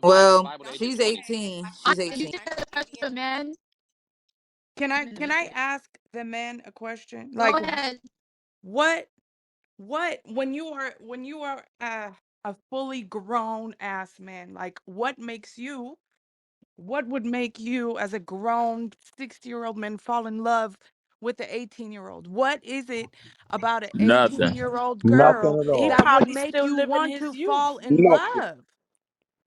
Well, she's 18. I, She's you 18. said that's the man. Can I ask the man a question? Go Like, ahead. what when you are a fully grown ass man, like what would make you as a grown 60-year-old man fall in love with the 18-year-old? What is it about an Nothing. 18-year-old Nothing girl at He all. that would probably make still you living want his to youth. fall in Nothing. love?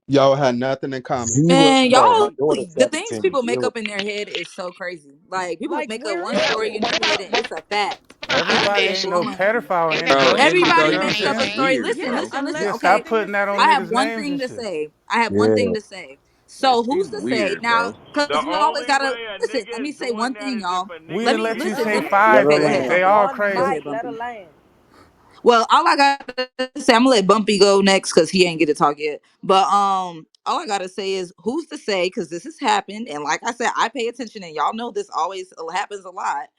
Y'all had nothing in common. Zero. Man, No, my y'all, daughter's the things 17. people make Zero. up in their head is so crazy. Like, people Like, make up where one is story in it? their head and it's a fact. I'm That's Everybody what's ain't finished. no going on. pedophile, If Indigo. Bro, everybody You Indigo, talking Everybody the you makes same up a just thing, story. weird, Listen, Yes, bro. listen, unless listen. just Okay, stop putting that on I have niggas' one names thing and to shit. say. I have one Yeah. thing to say. So He who's to say weird, now? bro. The Because you always only gotta way a listen. nigga Let me is say doing one that thing, is if y'all. a We nigga Let didn't me let you is listen. say Let me. Let five her Okay, go niggas. ahead, land. They Bumpy. all On the Go crazy. mic, ahead, let her Bumpy. land. Well, all I gotta say, I'm gonna let Bumpy go next because he ain't get to talk yet. But all I gotta say is, who's to say? Because this has happened, and like I said, I pay attention, and y'all know this always happens a lot.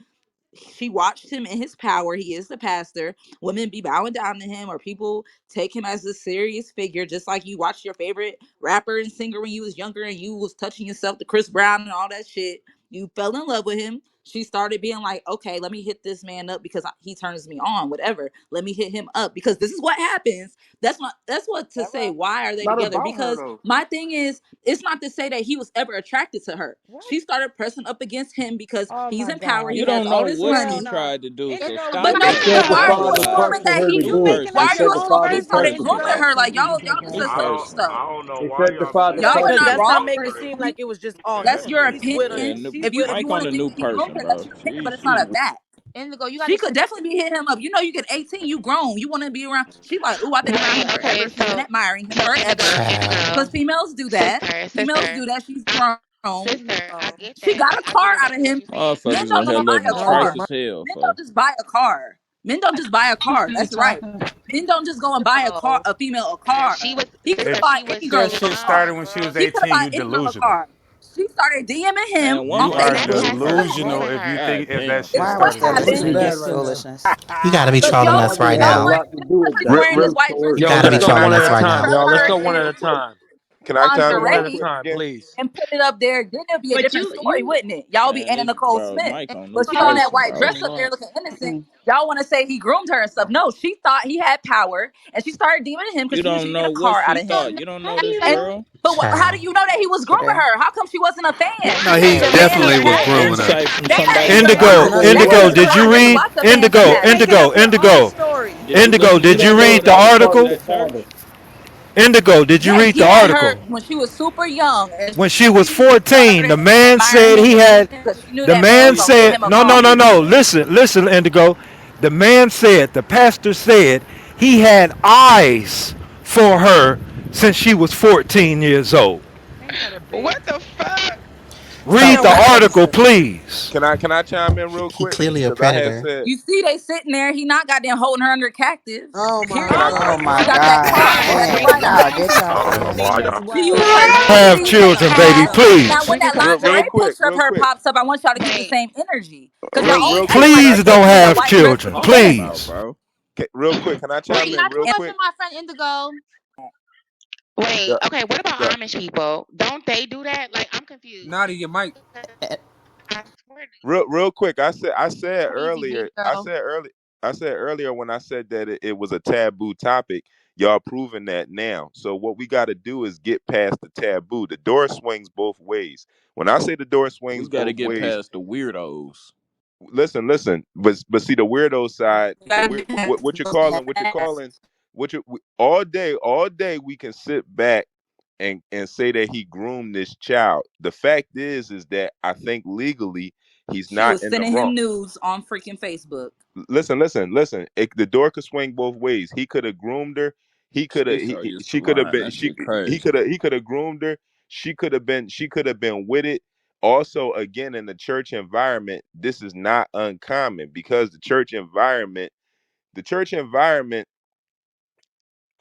She watched him in his power. He is the pastor. Women be bowing down to him, or people take him as a serious figure, just like you watched your favorite rapper and singer when you was younger and you was touching yourself to Chris Brown and all that shit. You fell in love with him. She started being like, okay, let me hit this man up because he turns me on, whatever. Let me hit him up because this is what happens. That's what to That say. right. Why are It's they not together? about her Because though. my thing is, it's not to say that he was ever attracted to her. What? She started pressing up against him because Oh he's my in power. God. He You has don't all know this what Hell she money. no. tried to do, so Indigo, But stop you no, It that. making said Indigo, up the why That's are all you I'm father saying. assuming trusted that her to he? You do you it. making Why It up are you said personal. the stories assuming he father based on started trusted her. grooming her? Like introduction. You y'all gotta personal. stop. I don't know It why said the y'all father saying Y'all are that. Because trusted not her. that's wrong not make for it seem assuming. like it was just all That's him. your He's with her Yeah, opinion. new, If Mike you on want to a think new that he groomed person, her, that's bro. your opinion. But it's not Sheesh. a fact. Indigo, you She gotta could sit. definitely be hitting him up. You know, you get 18, you grown. You want to be around. She like, oh, I've been around him Wait, okay, forever. She's been so admiring him Indigo, forever. Indigo, Because females do that. sister, Females sister, do that. She's I, grown. sister, I Oh. get She that. got a I get car out of exactly what him. you're saying. Men Motherfuckers don't in here just buy a living No, your trite car. as mic. hell, Men don't fo. just buy a car. Men don't just buy a car. You That's right. talking? Men don't just go and buy a car, Oh. a female a car. She was He could have If sister. bought She was any that girl a so shit car. started young, when she was girl. He could have 18, bought you any girl a delusional. car. She started DMing him Man, one on You Okay, are woman that's Facebook. grooming passing. This her. is I'm what delusional grooming if you her. think God if that damn. shit this is Why what was started that when she This was is listening happened. to bad this 18. right now. foolishness? You gotta be But trolling yo, us right Nobody has y'all a now. weren't lot to even do with touching that. wearing his Real, white dress. You No, yo, he gotta let's be took go her one trolling at us a picture right of time, now. y'all. Let's her go one at a in time. Can I chime in Real real lingerie quick, quick again? gangster. and put it up there. Then it'll be a But different story, you wouldn't it? Y'all be Man, Anna this Nicole bro, Smith. Mike on a new But she got on Indigo, that person, white bro. dress up there looking innocent. Y'all want to say he groomed her and stuff. No, she thought he had power, and she started DMing him because You she knew she don't could get know a what car out she of him. thought. You don't how know do this you And know? girl. how do Child. you know that he was Get grooming her. her? How come she wasn't a fan? No, She he ain't the Motherfuckers man trying of definitely to the was get house. grooming her. insight from That somebody ain't the who I Indigo, man. know never you That did. Indigo, ain't was. the did you man. There's read lots of men in Indigo, that. Make it Indigo, up your own Indigo, story. Did you Indigo, listen to did that you girl read the that He was called preaching her article? the at father. church? Indigo, did you Yes, read he the met her article? when she was super young, and When she was she 14, started the man admiring said him he had, because she knew the that man man was gonna get said, him a no, no, car. no, no, listen, Indigo. The man said, the pastor said he had eyes for her since she was 14 years old. Ain't that a What bitch? the fuck? Read Stop the lying to article, yourself. please. Can I chime in real He quick? clearly a Because I had predator. said, You see, they sitting there. He not goddamn holding her under captive. Oh my Can I Period. Oh god. chime Oh in She my real got quick? that god. car. That's Man, right. y'all get I y'all don't know family. why thing as y'all. She well used is her men Have ability to children, baby, have. Now, please. when that Real lingerie quick, picture of real her quick. pops up, I want y'all to keep the Wait, same energy because y'all Real always quick. acting like Can I Please everything don't chime in in? that have white dress children, was Talking okay. about, please. bro. Real quick. Can I wait. chime in Not the real question, quick? my friend Indigo. Wait, The, okay. What about the, Amish people? Don't they do that? Like, I'm confused. Naughty your mic. I swear, real quick. I said crazy big earlier. girl. I said earlier when I said that it was a taboo topic. Y'all proving that now. So what we got to do is get past the taboo. The door swings both ways. When I say the door We swings got to both get ways, past the weirdos. listen. But see the weirdo side. You gotta get past What you're those calling? past. All day we can sit back and say that he groomed this child. The fact is that I think legally he's She not was in the sending wrong. him news on freaking Facebook. Listen. The door could swing both ways. He could have groomed her. He could have. This girl used to She could have lying. been. That shit crazy. He could have groomed her. She could have been. She could have been with it. Also, again, in the church environment, this is not uncommon because the church environment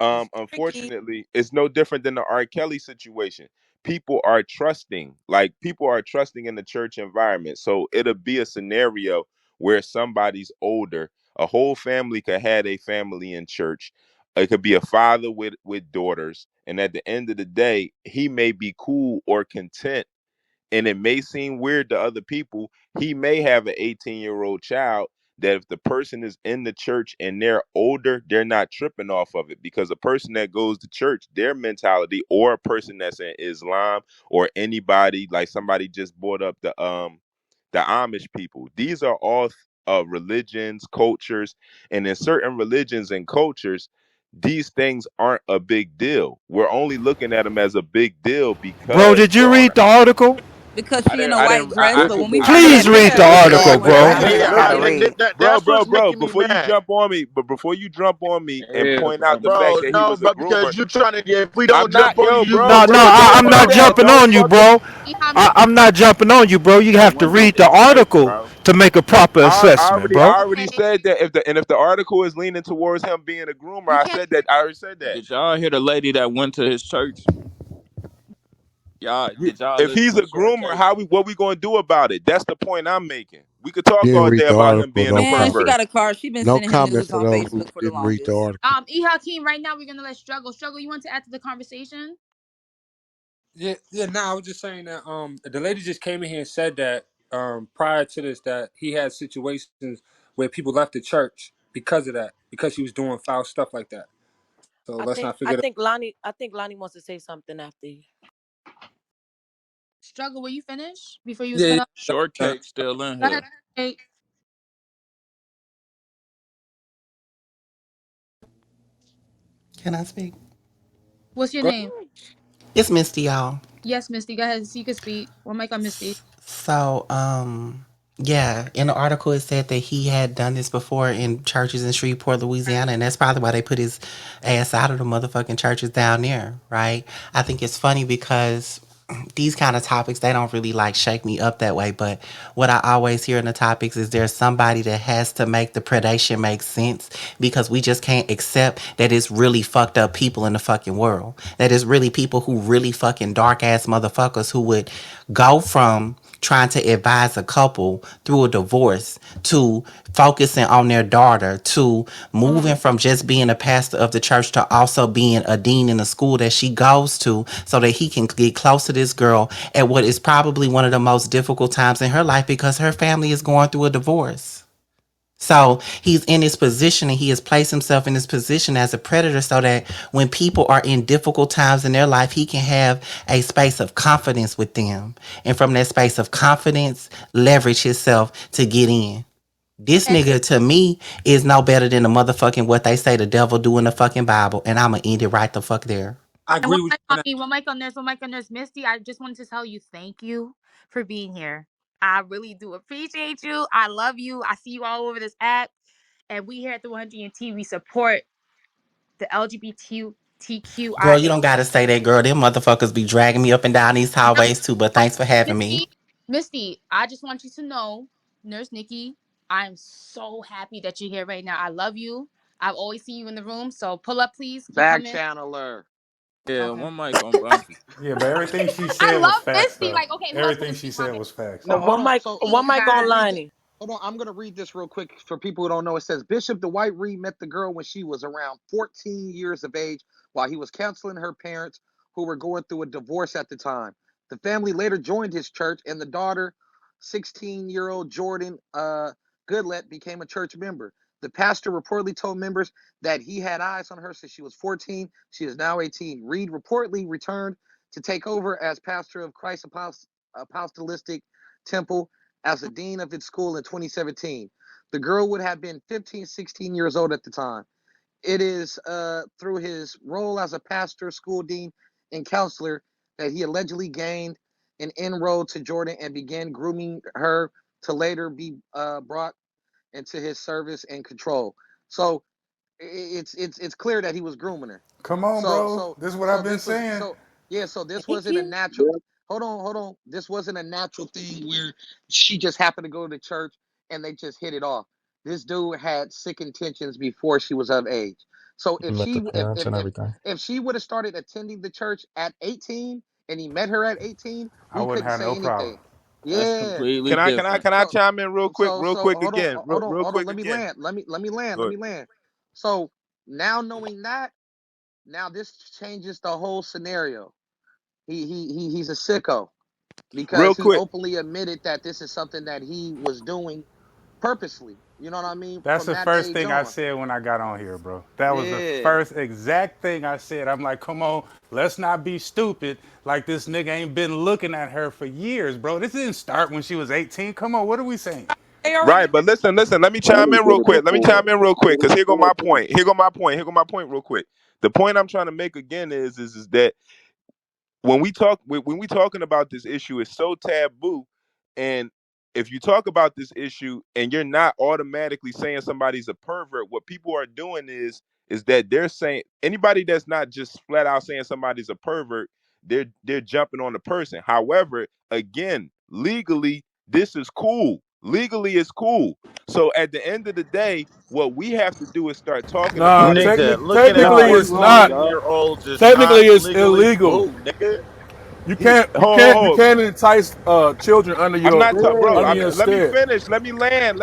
It's tricky. unfortunately it's no different than the R. Kelly situation. People are trusting in the church environment, so it'll be a scenario where somebody's older. A whole family could have a family in church. It could be a father with daughters, and at the end of the day, he may be cool or content, and it may seem weird to other people. He may have an 18-year-old child that if the person is in the church and they're older, they're not tripping off of it, because a person that goes to church, their mentality, or a person that's in Islam, or anybody like somebody just brought up the Amish people. These are all religions, cultures, and in certain religions and cultures, these things aren't a big deal. We're only looking at them as a big deal Bro, because did we're you on read the article? because I she in didn't. a I white didn't. dress. But I, when we I find Please that read the picture, it's article, showing bro. her Yeah, ass. I listen, mean bro, that's bro, what's bro. making me Before you mad, jump on me, but before you jump on me and Yeah, point out the bro. fact bro. that he No, was a but because groomer, you're trying to. If we I'm don't not, jump on you, yo, you bro, gonna No, no, bring bro. it Don't back I'm fuck not up. that. jumping Don't on you, fuck with. bro. Miss, I'm not jumping on you, bro. You have to What you read the expect, article bro? to make a proper assessment, I bro. already okay, said that if the article is leaning towards him being a groomer, you I can't. said that. I already said that. Did y'all hear the lady that went to his church? Y'all, did y'all If listen he's a to her groomer, case? what we gonna do about it? That's the point I'm making. We could talk Didn't all read day the about him article. being a No Man, she comment. pervert. got a car. She been No sending him comment nudes for on those who Facebook for the didn't read the longest. article. E Hakeem, right now we're gonna let struggle. Struggle, you want to add to the conversation? Yeah, yeah. Nah, I was just saying that the lady just came in here and said that prior to this that he had situations where people left the church because of that, because he was doing foul stuff like that. So I let's think not I forget it. think Lonnie I think Lonnie wants to say something after you. Struggle, will you finish before you was Yeah, cut yeah. off? Uh, Shortcake still in Go here. ahead. Hey, Can I speak? what's your go name? It's Misty, y'all. Yes, Misty. Go ahead. So you can speak. One mic on Misty. So, yeah, in the article it said that he had done this before in churches in Shreveport, Louisiana, and that's probably why they put his ass out of the motherfucking churches down there, right? I think it's funny because these kind of topics they don't really like shake me up that way, but what I always hear in the topics is there's somebody that has to make the predation make sense because we just can't accept that it's really fucked up people in the fucking world, that it's really people who really fucking dark ass motherfuckers who would go from trying to advise a couple through a divorce to focusing on their daughter to moving from just being a pastor of the church to also being a dean in the school that she goes to so that he can get close to this girl at what is probably one of the most difficult times in her life because her family is going through a divorce. So he's in his position and he has placed himself in his position as a predator so that when people are in difficult times in their life, he can have a space of confidence with them. And from that space of confidence, leverage himself to get in. This And, nigga to me is no better than the motherfucking what they say the devil do in the fucking Bible. And I'ma end it right the fuck there. I and agree one with mic you on on that. me. One mic on this. One mic on this. Misty, I just wanted to tell you thank you for being here. I really do appreciate you. I love you. I see you all over this app. And we here at the 100T, we support the Girl, you LGBTQIA. don't gotta say that, girl. Them motherfuckers be dragging me up and down these No, hallways too. But thanks for having me. Misty, Misty, I just want you to know, Nurse Nikki, I'm so happy that you're here right now. I love you. I've always seen you in the room. So pull up, please. Keep Back coming. channeler. Yeah, Okay. one mic on Bumpy. Yeah, but everything she I said was love facts, Misty. though. Like, okay, fuck Everything she Misty, my said bad. was facts. No, hold on. So Misty, One you mic I'm got on gonna it. read this. Lonnie. Hold on, I'm gonna read this real quick for people who don't know. It says Bishop Dwight Reed met the girl when she was around 14 years of age while he was counseling her parents who were going through a divorce at the time. The family later joined his church, and the daughter, 16-year-old Jordan Goodlet, became a church member. The pastor reportedly told members that he had eyes on her since she was 14. She is now 18. Reed reportedly returned to take over as pastor of Christ Apostolic Temple as the dean of its school in 2017. The girl would have been 15, 16 years old at the time. It is through his role as a pastor, school dean, and counselor that he allegedly gained an inroad to Jordan and began grooming her to later be brought into his service and control. So it's clear that he was grooming her. Come on, So bro. so This is what so I've been this was saying. so yeah. So this Thank wasn't a you. natural. Hold on. This wasn't a natural thing where she just happened to go to church and they just hit it off. This dude had sick intentions before she was of age. So He met the parents and everything. if she would have started attending the church at 18 and he met her at 18, I we wouldn't couldn't have say no problem. anything. That's Yeah. completely different. Can I So chime in real quick so real quick hold on, again, real hold on. quick Let me again? land. Let me land. Let Good. me land. So Now knowing that, now this changes the whole scenario. He's a sicko Real because he quick, openly admitted that this is something that he was doing purposely. You know what I mean? That's From the that first age thing I on. said when I got on here, bro. That was the Yeah. first exact thing I said. I'm like, come on, let's not be stupid. Like this nigga ain't been looking at her for years, bro. This didn't start when she was 18. Come on, what are we saying? They already right? But listen. Let me I chime done in did real it quick. Let me before. chime in real quick, It cause ain't here go my nothing. point. Here go my point. Here go my point, real quick. The point I'm trying to make again is that when we talking about this issue, it's so taboo. And if you talk about this issue and you're not automatically saying somebody's a pervert, what people are doing is that they're saying anybody that's not just flat out saying somebody's a pervert, they're jumping on the person. However, again, legally this is cool. Legally it's cool. So at the end of the day, what we have to do is start talking Nah, about it. Nah, technically he it's wrong, not. dog. Olds is not Technically it's legally illegal. cool, nigga. You He can't you hold can't you hold. can't entice children I'm not bro. under your Let me stead. finish. Let me land.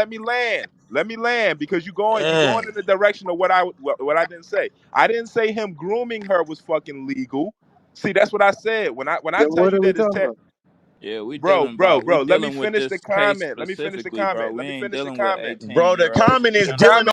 Let me land because you Eh. going in the direction of what I didn't say. I didn't say him grooming her was fucking legal. See, that's what I said. When I Then tell what you are we that it's talking about? Yeah, bro. we Let me dealing with finish the this case comment. Let me finish the specifically, bro. comment. We Let me ain't finish the dealing with comment. 18 Bro, the year olds. comment We is The under dealing comment